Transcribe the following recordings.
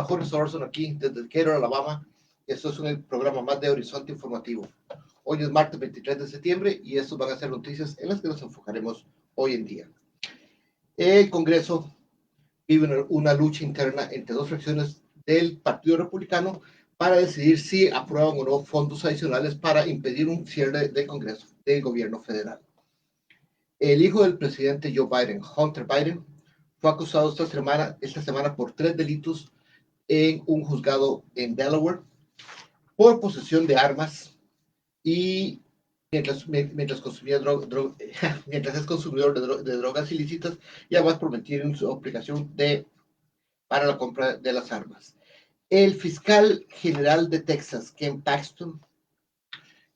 a Jorge Sorson aquí desde Decatur, Alabama. Esto es un programa más de Horizonte Informativo. Hoy es martes 23 de septiembre y estos van a ser noticias en las que nos enfocaremos hoy en día. El Congreso vive una lucha interna entre dos fracciones del Partido Republicano para decidir si aprueban o no fondos adicionales para impedir un cierre del Congreso, del gobierno federal. El hijo del presidente Joe Biden, Hunter Biden, fue acusado esta semana por 3 delitos en un juzgado en Delaware por posesión de armas y mientras consumía mientras es consumidor de drogas ilícitas y además por mentir en su aplicación para la compra de las armas. El fiscal general de Texas, Ken Paxton,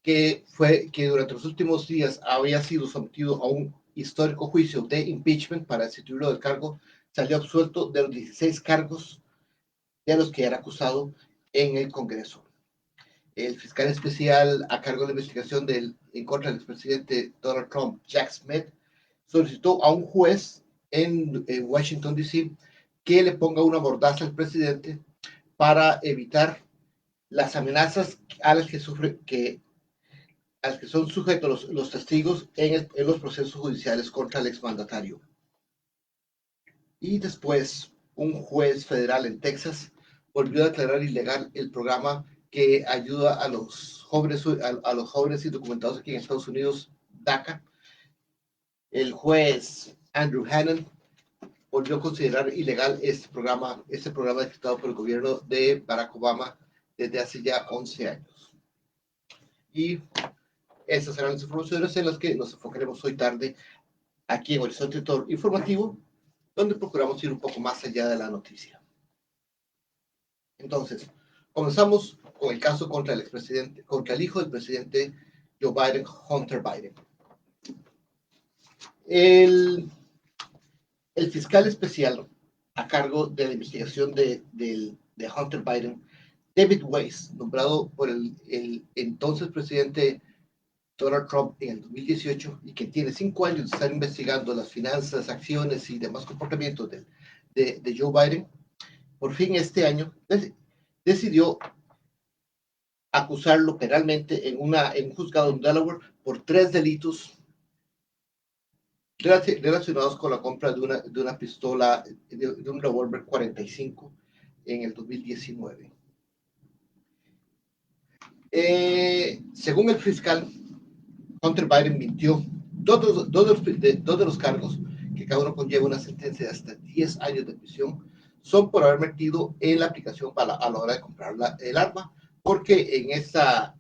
que durante los últimos días había sido sometido a un histórico juicio de impeachment para destituirlo del cargo, salió absuelto de los 16 cargos de los que era acusado en el Congreso. El fiscal especial a cargo de la investigación en contra del expresidente Donald Trump, Jack Smith, solicitó a un juez en Washington, D.C., que le ponga una mordaza al presidente para evitar las amenazas a las que son sujetos los testigos en los procesos judiciales contra el exmandatario. Y después, un juez federal en Texas volvió a declarar ilegal el programa que ayuda a los jóvenes indocumentados aquí en Estados Unidos, DACA. El juez Andrew Hannon volvió a considerar ilegal este programa dictado por el gobierno de Barack Obama desde hace ya 11 años. Y estas serán las informaciones en las que nos enfocaremos hoy tarde aquí en Horizonte Informativo, donde procuramos ir un poco más allá de la noticia. Entonces, comenzamos con el caso contra el hijo del presidente Joe Biden, Hunter Biden. El fiscal especial a cargo de la investigación de Hunter Biden, David Weiss, nombrado por el entonces presidente Donald Trump en el 2018 y que tiene 5 años de estar investigando las finanzas, acciones y demás comportamientos de Joe Biden, por fin este año decidió acusarlo penalmente en un juzgado en Delaware por 3 delitos relacionados con la compra de una pistola, de un revólver 45 en el 2019. Según el fiscal, Hunter Biden mintió. Dos de los cargos, que cada uno conlleva una sentencia de hasta 10 años de prisión, son por haber metido en la aplicación a la hora de comprar el arma, porque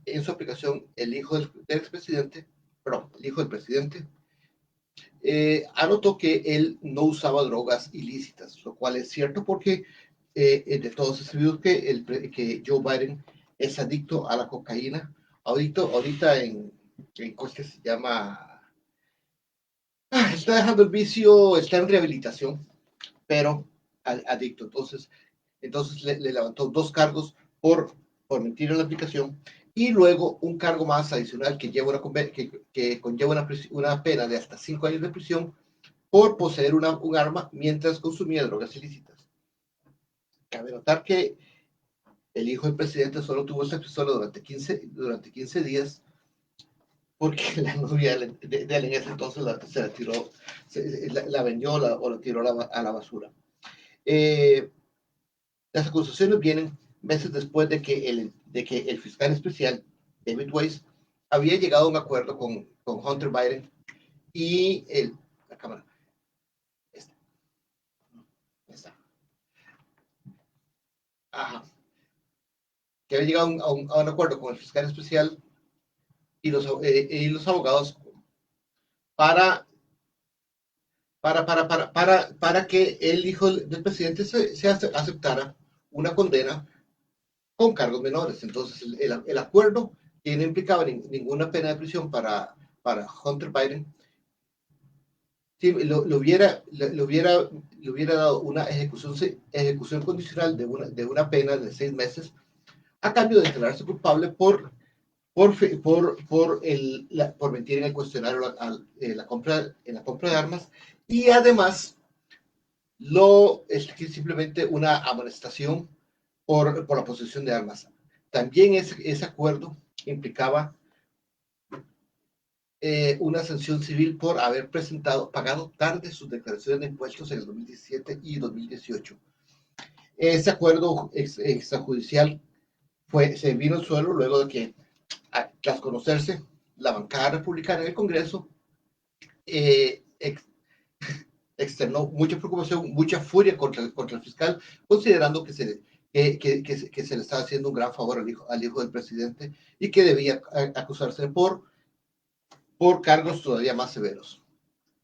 en su aplicación el hijo del presidente, anotó que él no usaba drogas ilícitas, lo cual es cierto porque de todos es sabido que Joe Biden es adicto a la cocaína. Ahorita en cosa que se llama, está dejando el vicio, está en rehabilitación, pero adicto. Entonces le levantó 2 cargos por mentir en la aplicación y luego un cargo más adicional que conlleva una pena de hasta 5 años de prisión por poseer un arma mientras consumía drogas ilícitas. Cabe notar que el hijo del presidente solo tuvo esa pistola durante 15 días porque la novia de él en ese entonces se la tiró, la vendió o la tiró a la basura. Las acusaciones vienen meses después de que el fiscal especial, David Weiss, había llegado a un acuerdo con Hunter Biden y la cámara. Esta. Ajá. Que había llegado a un acuerdo con el fiscal especial y los abogados para que el hijo del presidente se aceptara una condena con cargos menores. Entonces, el acuerdo que no implicaba ninguna pena de prisión para Hunter Biden, sí, le hubiera dado una ejecución condicional de una pena de 6 meses a cambio de declararse culpable por mentir en el cuestionario en la compra de armas y además simplemente una amonestación por la posesión de armas. También ese acuerdo implicaba una sanción civil por haber pagado tarde sus declaraciones de impuestos en el 2017 y 2018. Ese acuerdo extrajudicial se vino al suelo luego de que, tras conocerse, la bancada republicana en el Congreso externó mucha preocupación, mucha furia contra el fiscal, considerando que se le estaba haciendo un gran favor al hijo del presidente y que debía acusarse por cargos todavía más severos.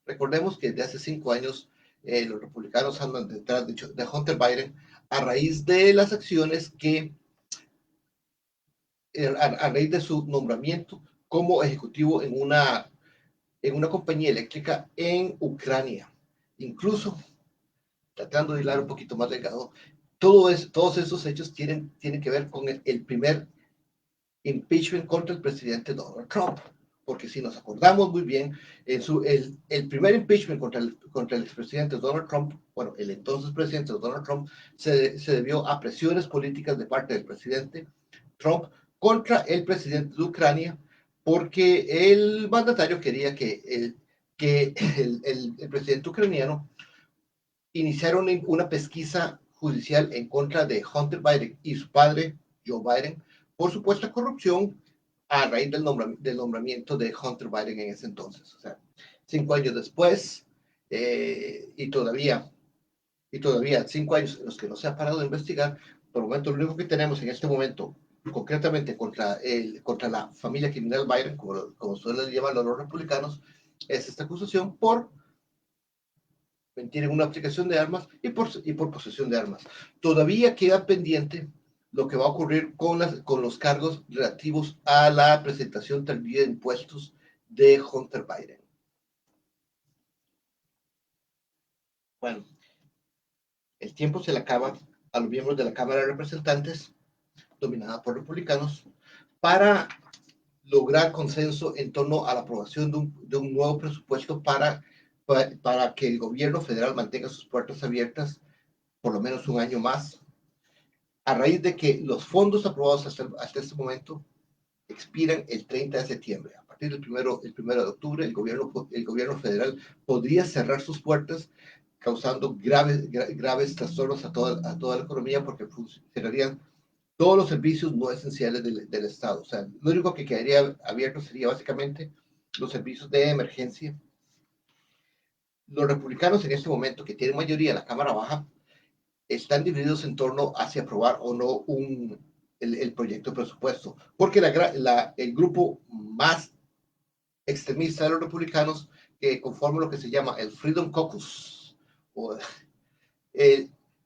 Recordemos que desde hace 5 años los republicanos andan detrás de Hunter Biden a raíz de las acciones a raíz de su nombramiento como ejecutivo en una compañía eléctrica en Ucrania. Incluso, tratando de hilar un poquito más delgado, todos esos hechos tienen que ver con el primer impeachment contra el presidente Donald Trump. Porque si nos acordamos muy bien, el primer impeachment contra el expresidente Donald Trump, bueno, el entonces presidente Donald Trump, se debió a presiones políticas de parte del presidente Trump contra el presidente de Ucrania, porque el mandatario quería que el presidente ucraniano iniciara una pesquisa judicial en contra de Hunter Biden y su padre, Joe Biden, por supuesta corrupción a raíz del nombramiento de Hunter Biden en ese entonces. O sea, 5 años después, y todavía 5 años en los que no se ha parado de investigar. Por el momento, lo único que tenemos en este momento, concretamente contra la familia criminal Biden, como suelen llamarlo los republicanos, es esta acusación por mentir en una aplicación de armas y por posesión de armas. Todavía queda pendiente lo que va a ocurrir con los cargos relativos a la presentación tardía de impuestos de Hunter Biden. Bueno, el tiempo se le acaba a los miembros de la Cámara de Representantes, dominada por republicanos, para lograr consenso en torno a la aprobación de un nuevo presupuesto para que el gobierno federal mantenga sus puertas abiertas por lo menos un año más, a raíz de que los fondos aprobados hasta este momento expiran el 30 de septiembre. A partir del primero de octubre, el gobierno federal podría cerrar sus puertas, causando graves trastornos a toda la economía, porque funcionarían todos los servicios no esenciales del Estado. O sea, lo único que quedaría abierto sería básicamente los servicios de emergencia. Los republicanos en este momento, que tienen mayoría en la Cámara Baja, están divididos en torno a si aprobar o no el proyecto de presupuesto, porque el grupo más extremista de los republicanos, que conforma lo que se llama el Freedom Caucus,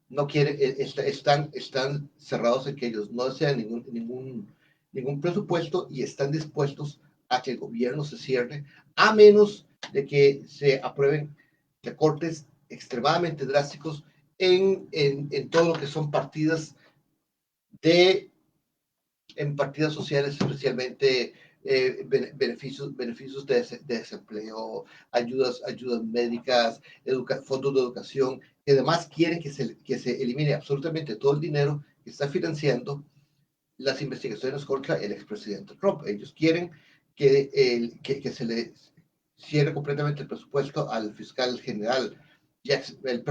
no quieren, están cerrados en que ellos no desean ningún presupuesto y están dispuestos a que el gobierno se cierre, a menos de que se aprueben recortes extremadamente drásticos en todo lo que son partidas sociales, especialmente beneficios de desempleo, ayudas médicas, fondos de educación, que además quieren que se elimine absolutamente todo el dinero que está financiando las investigaciones contra el expresidente Trump. Ellos quieren que se le cierre completamente el presupuesto al fiscal general, el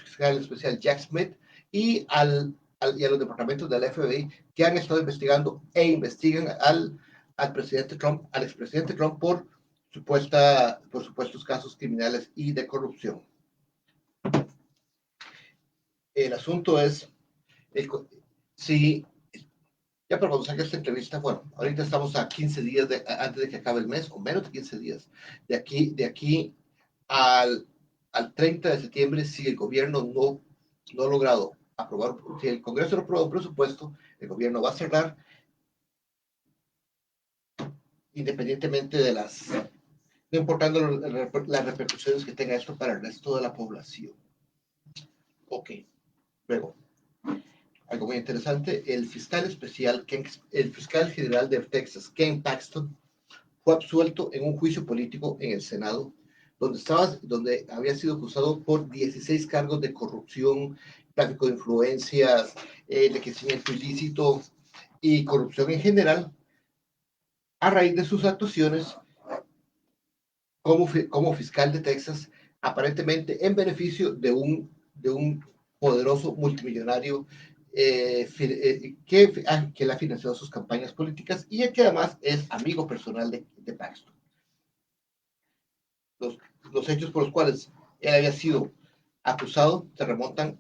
fiscal especial Jack Smith, y a los departamentos del FBI que han estado investigando e investigan al expresidente Trump por supuestos casos criminales y de corrupción. El asunto es, si ya para cuando salga esta entrevista, bueno, ahorita estamos a 15 días antes de que acabe el mes, o menos de 15 días. De aquí al 30 de septiembre, si el gobierno no ha logrado aprobar, si el Congreso no aprueba un presupuesto, el gobierno va a cerrar, independientemente no importando las repercusiones que tenga esto para el resto de la población. Ok, luego, algo muy interesante, el fiscal general de Texas, Ken Paxton, fue absuelto en un juicio político en el Senado, donde había sido acusado por 16 cargos de corrupción tráfico de influencias, enriquecimiento ilícito y corrupción en general, a raíz de sus actuaciones como fiscal de Texas, aparentemente en beneficio de un poderoso multimillonario que le ha financiado sus campañas políticas y que además es amigo personal de Paxton. Los, los hechos por los cuales él había sido acusado se remontan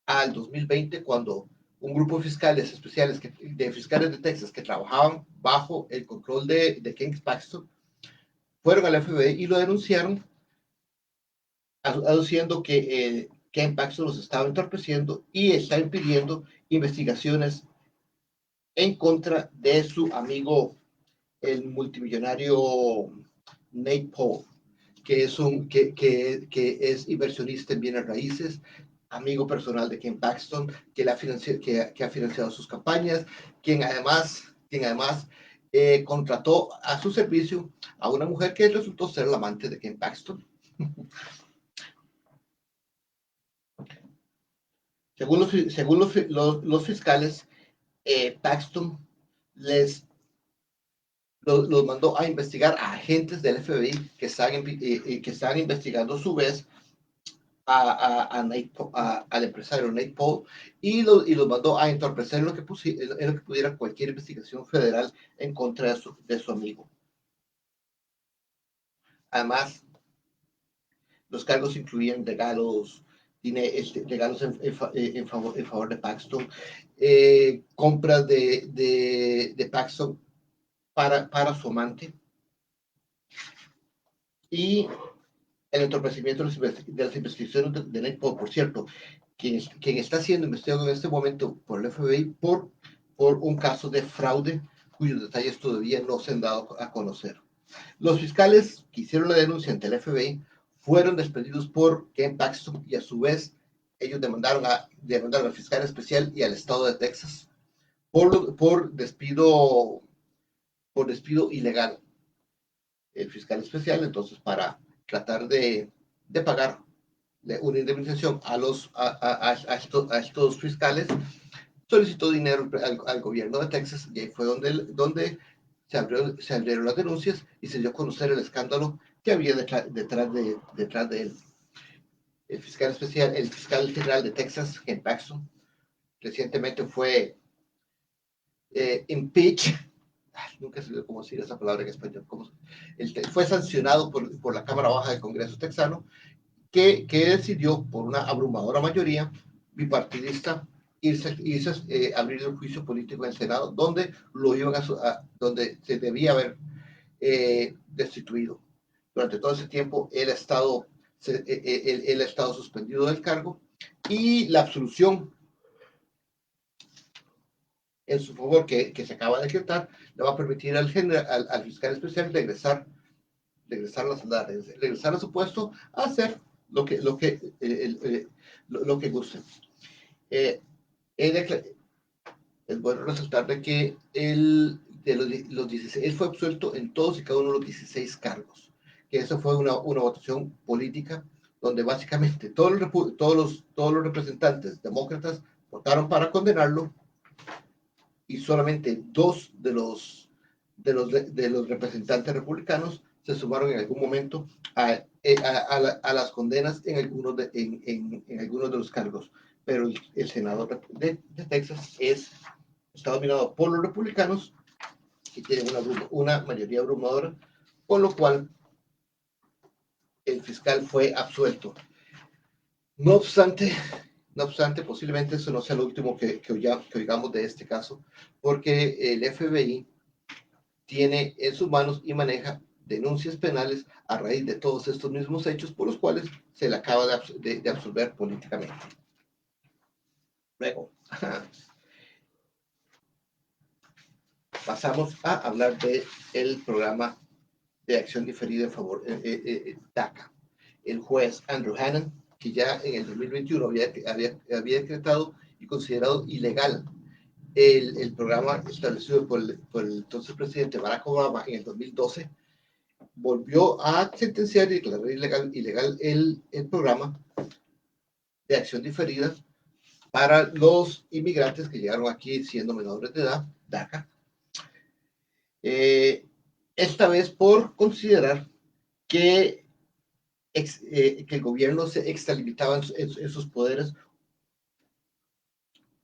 al 2020, cuando un grupo de fiscales especiales, de fiscales de Texas que trabajaban bajo el control de Ken Paxton, fueron al FBI y lo denunciaron, aduciendo que Ken Paxton los estaba entorpeciendo y está impidiendo investigaciones en contra de su amigo, el multimillonario Nate Paul, que es inversionista en bienes raíces, amigo personal de Ken Paxton, que ha financiado sus campañas, quien además contrató a su servicio a una mujer que resultó ser la amante de Ken Paxton. Según los fiscales, Paxton los mandó a investigar a agentes del FBI que estaban investigando a su vez al empresario Nate Paul y los mandó a entorpecer en lo que pudiera cualquier investigación federal en contra de su amigo. Además, los cargos incluían regalos en favor de Paxton, compras de Paxton para su amante y el entorpecimiento de las investigaciones de Nate Paul. Por cierto, quien está siendo investigado en este momento por el FBI por un caso de fraude cuyos detalles todavía no se han dado a conocer. Los fiscales que hicieron la denuncia ante el FBI fueron despedidos por Ken Paxton y a su vez ellos demandaron al fiscal especial y al estado de Texas por despido ilegal. El fiscal especial, entonces, para tratar de pagar una indemnización a estos fiscales, solicitó dinero al gobierno de Texas, y ahí fue donde se abrieron las denuncias y se dio a conocer el escándalo que había detrás de él. El fiscal general de Texas, Ken Paxton, recientemente fue impeached. Nunca sé cómo decir esa palabra en español. Fue sancionado por la Cámara Baja del Congreso texano, que decidió por una abrumadora mayoría bipartidista abrir un juicio político en el Senado, donde donde se debía haber destituido. Durante todo ese tiempo él ha estado suspendido del cargo, y la absolución en su favor que se acaba de decretar le va a permitir al fiscal especial regresar a su puesto, a hacer lo que guste. Es bueno resaltar de que él fue absuelto en todos y cada uno de los 16 cargos, que eso fue una votación política donde básicamente todos los representantes demócratas votaron para condenarlo, y solamente 2 de los representantes republicanos se sumaron en algún momento a las condenas en algunos de los cargos. Pero el senador de Texas está dominado por los republicanos, que tienen una mayoría abrumadora, con lo cual el fiscal fue absuelto. No obstante, posiblemente eso no sea lo último que oigamos de este caso, porque el FBI tiene en sus manos y maneja denuncias penales a raíz de todos estos mismos hechos por los cuales se le acaba de absolver políticamente. Luego, pasamos a hablar del programa de acción diferida en favor de DACA. El juez Andrew Hanen, que ya en el 2021 había decretado y considerado ilegal el programa establecido por el entonces presidente Barack Obama en el 2012, volvió a sentenciar y declarar ilegal el programa, de acción diferida para los inmigrantes que llegaron aquí siendo menores de edad, DACA. Esta vez por considerar que, que el gobierno se extralimitaba en sus poderes,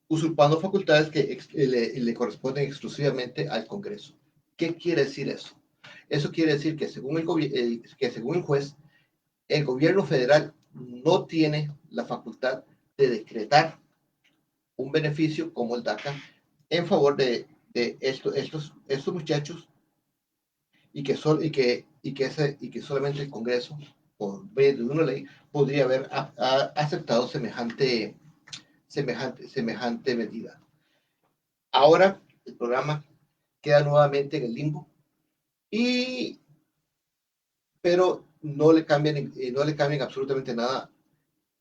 usurpando facultades que le corresponden exclusivamente al Congreso. ¿Qué quiere decir eso? Eso quiere decir que según el juez, el gobierno federal no tiene la facultad de decretar un beneficio como el DACA en favor de estos muchachos y que solamente el Congreso, por medio de una ley, podría haber aceptado semejante medida. Ahora el programa queda nuevamente en el limbo, pero no le cambian absolutamente nada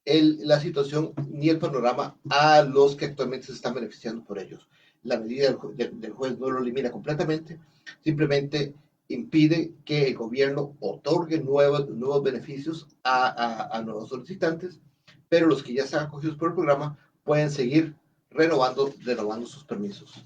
la situación ni el panorama a los que actualmente se están beneficiando por ellos. La medida del juez no lo elimina completamente, simplemente impide que el gobierno otorgue nuevos beneficios a nuevos solicitantes, pero los que ya están acogidos por el programa pueden seguir renovando sus permisos.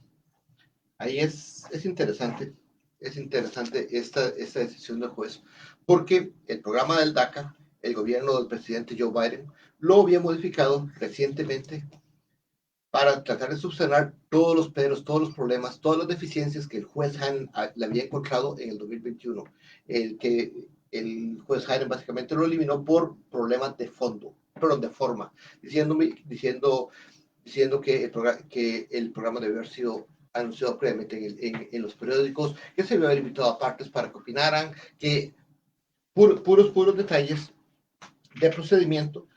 Ahí es interesante esta decisión del juez, porque el programa del DACA, el gobierno del presidente Joe Biden, lo había modificado recientemente para tratar de subsanar todos los peros, todos los problemas, todas las deficiencias que el juez Han le había encontrado en el 2021. El juez Han básicamente lo eliminó por problemas de fondo, perdón, de forma, diciendo que el programa debe haber sido anunciado previamente en los periódicos, que se había invitado a partes para que opinaran, que puros detalles de procedimiento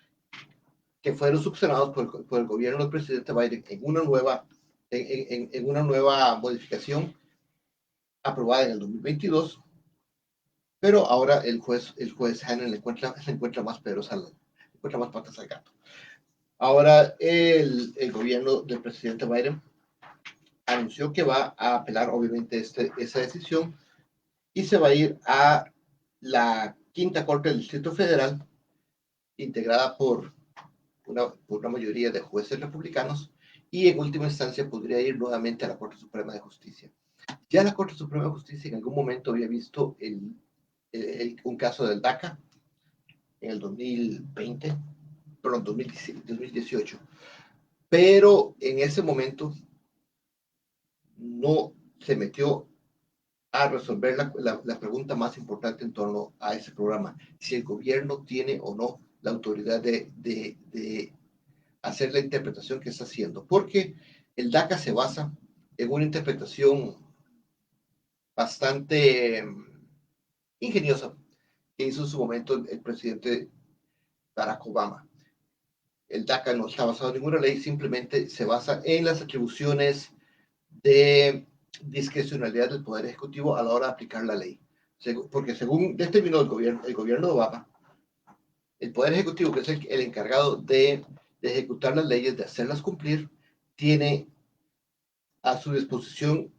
que fueron subsanados por el gobierno del presidente Biden en una nueva modificación aprobada en el 2022, pero ahora el juez Hannon le encuentra más peros encuentra más patas al gato. Ahora el gobierno del presidente Biden anunció que va a apelar obviamente esa decisión y se va a ir a la quinta corte del Distrito Federal, integrada por una mayoría de jueces republicanos, y en última instancia podría ir nuevamente a la Corte Suprema de Justicia. Ya la Corte Suprema de Justicia en algún momento había visto un caso del DACA en el 2020, perdón, 2018, pero en ese momento no se metió a resolver la pregunta más importante en torno a ese programa, si el gobierno tiene o no la autoridad de hacer la interpretación que está haciendo, porque el DACA se basa en una interpretación bastante ingeniosa que hizo en su momento el presidente Barack Obama. El DACA no está basado en ninguna ley, simplemente se basa en las atribuciones de discrecionalidad del Poder Ejecutivo a la hora de aplicar la ley. Porque según determinó el gobierno de Obama, el Poder Ejecutivo, que es el encargado de ejecutar las leyes, de hacerlas cumplir, tiene a su disposición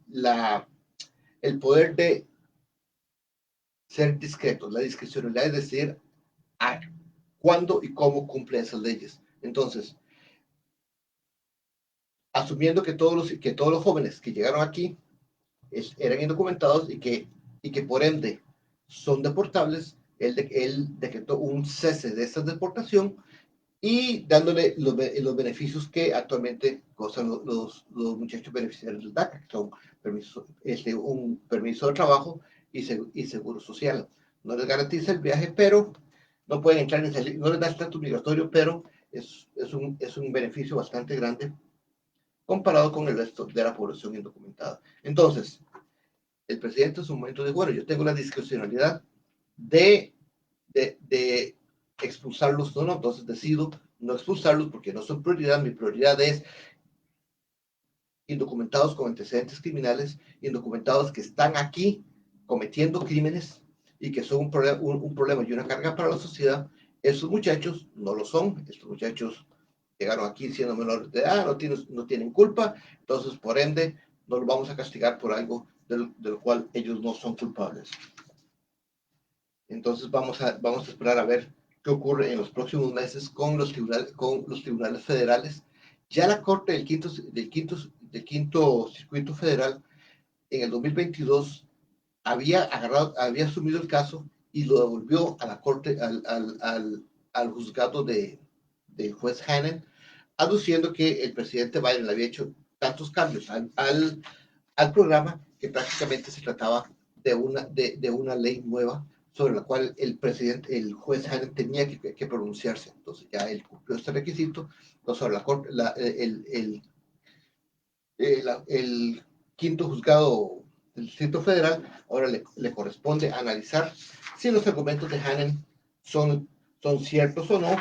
el poder de ser discreto, la discrecionalidad es decir, a cuándo y cómo cumple esas leyes. Entonces, asumiendo que todos los jóvenes que llegaron aquí eran indocumentados y que por ende son deportables, él decretó un cese de esta deportación y dándole los beneficios que actualmente gozan los muchachos beneficiarios del DACA, que son un permiso de trabajo y seguro social. No les garantiza el viaje, pero no pueden entrar ni salir, no les da estatus migratorio, pero es un beneficio bastante grande comparado con el resto de la población indocumentada. Entonces, el presidente en su momento dijo, bueno, yo tengo la discrecionalidad de expulsarlos, no, entonces decido no expulsarlos porque no son prioridad, mi prioridad es indocumentados con antecedentes criminales, indocumentados que están aquí cometiendo crímenes y que son un problema y una carga para la sociedad. Esos muchachos no lo son, estos muchachos llegaron aquí siendo menores de edad, no tienen culpa, entonces por ende no los vamos a castigar por algo de lo cual ellos no son culpables. Entonces vamos a esperar a ver qué ocurre en los próximos meses con los tribunales federales. Ya la Corte del quinto Circuito Federal en el 2022 había asumido el caso y lo devolvió a la Corte, al juzgado del juez Hannon, aduciendo que el presidente Biden le había hecho tantos cambios al programa que prácticamente se trataba de una ley nueva sobre la cual el juez Hannon tenía que pronunciarse. Entonces ya él cumplió este requisito. Entonces ahora el quinto juzgado del Distrito Federal ahora le corresponde analizar si los argumentos de Hannon son ciertos o no,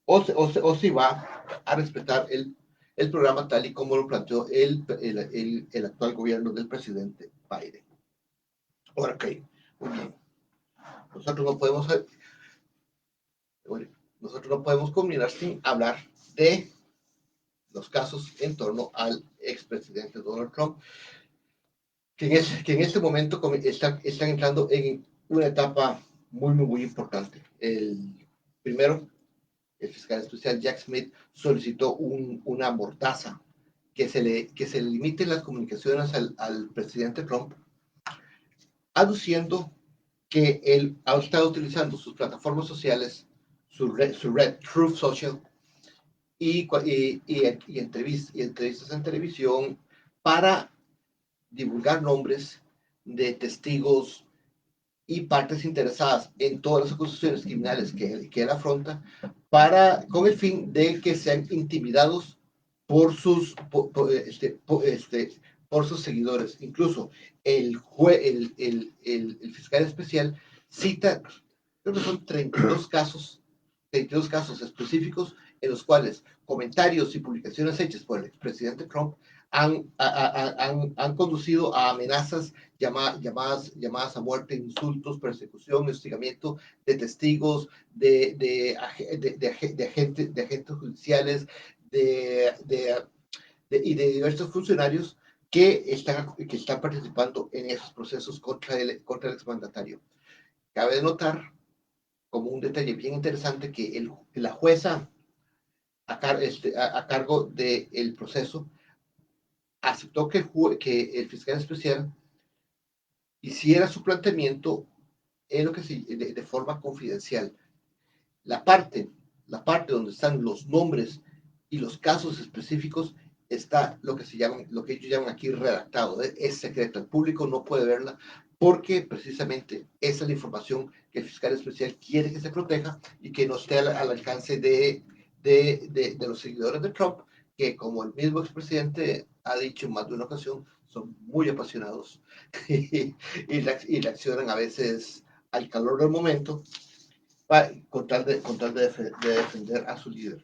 o si va a respetar el programa tal y como lo planteó el actual gobierno del presidente Biden. Ahora, ok, muy bien. Nosotros no podemos, nosotros no podemos culminar sin hablar de los casos en torno al expresidente Donald Trump, que en este momento están entrando en una etapa muy importante. Primero, el fiscal especial Jack Smith solicitó una mordaza que se le limiten las comunicaciones al presidente Trump, aduciendo que él ha estado utilizando sus plataformas sociales, su red Truth Social, y entrevistas en televisión para divulgar nombres de testigos y partes interesadas en todas las acusaciones criminales que él afronta, con el fin de que sean intimidados por sus seguidores. Incluso el fiscal especial cita, creo que son 32 casos específicos en los cuales comentarios y publicaciones hechas por el expresidente Trump han conducido a amenazas, llamadas a muerte, insultos, persecución, hostigamiento de testigos, de agentes judiciales, y de diversos funcionarios que están participando en esos procesos contra el exmandatario. Cabe notar, como un detalle bien interesante, que la jueza a cargo del proceso aceptó que el fiscal especial hiciera su planteamiento en de forma confidencial. La parte donde están los nombres y los casos específicos está lo que ellos llaman aquí redactado, es secreto, el público no puede verla porque precisamente esa es la información que el fiscal especial quiere que se proteja y que no esté al alcance de los seguidores de Trump, que como el mismo expresidente ha dicho en más de una ocasión, son muy apasionados y reaccionan a veces al calor del momento con tal de defender a su líder.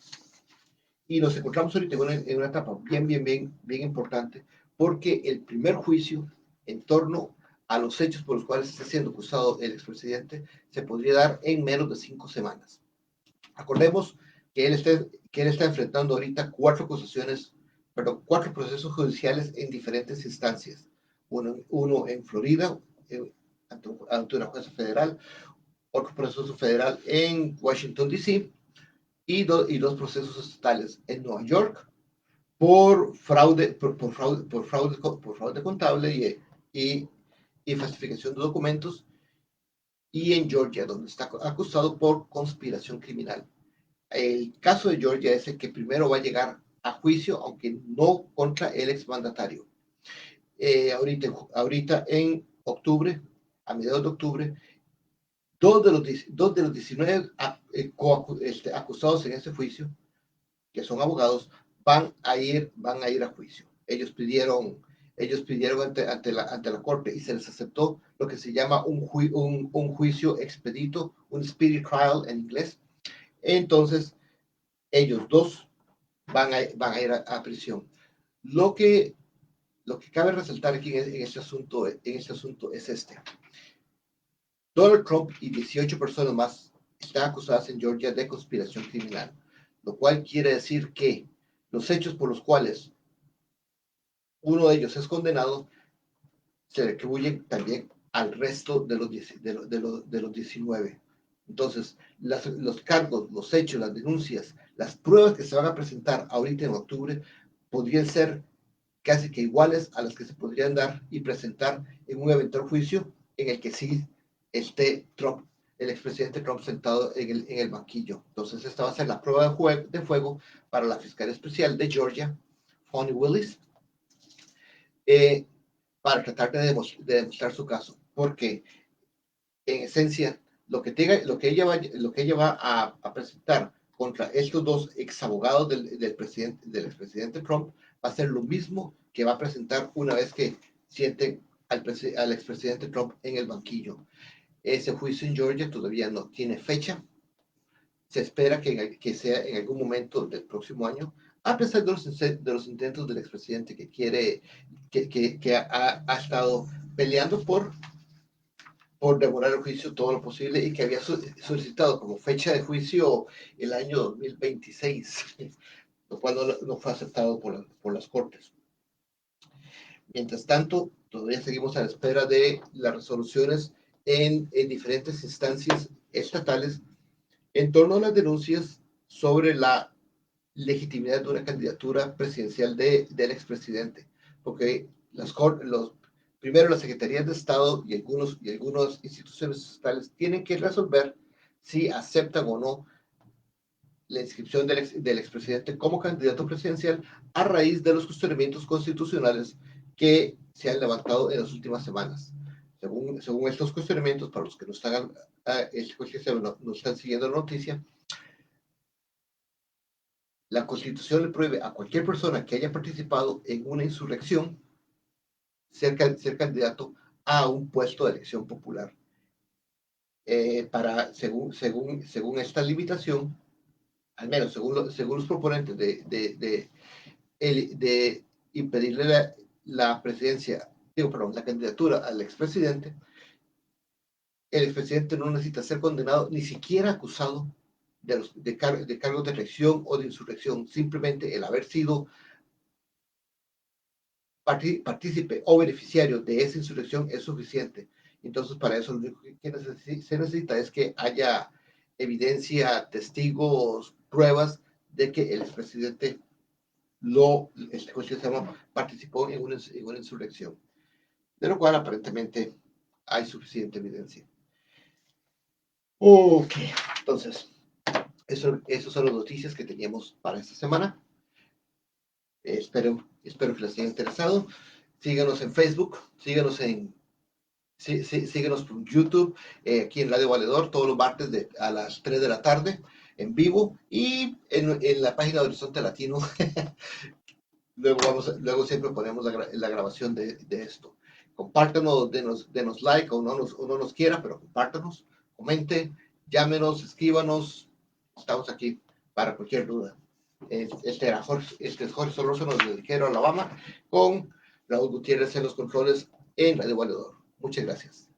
Y nos encontramos ahorita en una etapa bien importante, porque el primer juicio en torno a los hechos por los cuales está siendo acusado el expresidente se podría dar en menos de 5 semanas. Acordemos que él está enfrentando ahorita 4 procesos judiciales en diferentes instancias. Uno en Florida, ante una jueza federal, otro proceso federal en Washington, D.C., y dos procesos estatales en Nueva York por fraude contable y falsificación de documentos, y en Georgia, donde está acusado por conspiración criminal. El caso de Georgia es el que primero va a llegar a juicio, aunque no contra el exmandatario. Ahorita en octubre, a mediados de octubre, dos de los 19 acusados en ese juicio, que son abogados, van a ir a juicio. Ellos pidieron ante la corte y se les aceptó lo que se llama un juicio expedito, un speedy trial en inglés. Entonces, ellos dos van a ir a prisión. Lo que cabe resaltar aquí en este asunto es este. Donald Trump y 18 personas más están acusadas en Georgia de conspiración criminal, lo cual quiere decir que los hechos por los cuales uno de ellos es condenado se le atribuyen también al resto de los 19. Entonces, los cargos, los hechos, las denuncias, las pruebas que se van a presentar ahorita en octubre podrían ser casi que iguales a las que se podrían dar y presentar en un eventual juicio en el que sí esté Trump, el expresidente Trump sentado en el banquillo. Entonces, esta va a ser la prueba de fuego para la fiscal especial de Georgia, Fani Willis, para tratar de demostrar su caso. Porque, en esencia, lo que ella va a presentar contra estos dos ex abogados del expresidente Trump va a ser lo mismo que va a presentar una vez que sienten al expresidente Trump en el banquillo. Ese juicio en Georgia todavía no tiene fecha. Se espera que sea en algún momento del próximo año, a pesar de los intentos del expresidente que ha estado peleando por demorar el juicio todo lo posible y que había solicitado como fecha de juicio el año 2026, lo cual no fue aceptado por las cortes. Mientras tanto, todavía seguimos a la espera de las resoluciones en diferentes instancias estatales en torno a las denuncias sobre la legitimidad de una candidatura presidencial del expresidente, porque primero las secretarías de Estado y algunas instituciones estatales tienen que resolver si aceptan o no la inscripción del expresidente como candidato presidencial a raíz de los cuestionamientos constitucionales que se han levantado en las últimas semanas. Según estos cuestionamientos, para los que no están siguiendo la noticia, la Constitución le prohíbe a cualquier persona que haya participado en una insurrección ser candidato a un puesto de elección popular. Según esta limitación, al menos según los proponentes de impedirle la candidatura al expresidente, el expresidente no necesita ser condenado, ni siquiera acusado de cargos de elección o de insurrección. Simplemente el haber sido partícipe o beneficiario de esa insurrección es suficiente. Entonces, para eso lo único que se necesita es que haya evidencia, testigos, pruebas de que el expresidente participó en una insurrección, de lo cual aparentemente hay suficiente evidencia. Ok, entonces, esas son las noticias que teníamos para esta semana. Espero que les haya interesado. Síganos en Facebook, síganos por YouTube, aquí en Radio Valedor, todos los martes a las 3 de la tarde, en vivo, y en la página de Horizonte Latino. Luego siempre ponemos la grabación de esto. Compártanos, denos like, o no nos quiera, pero compártanos, comente, llámenos, escríbanos. Estamos aquí para cualquier duda. Este es Jorge Solórzano desde Decatur, Alabama, con Raúl Gutiérrez en los controles en Radio Valedor. Muchas gracias.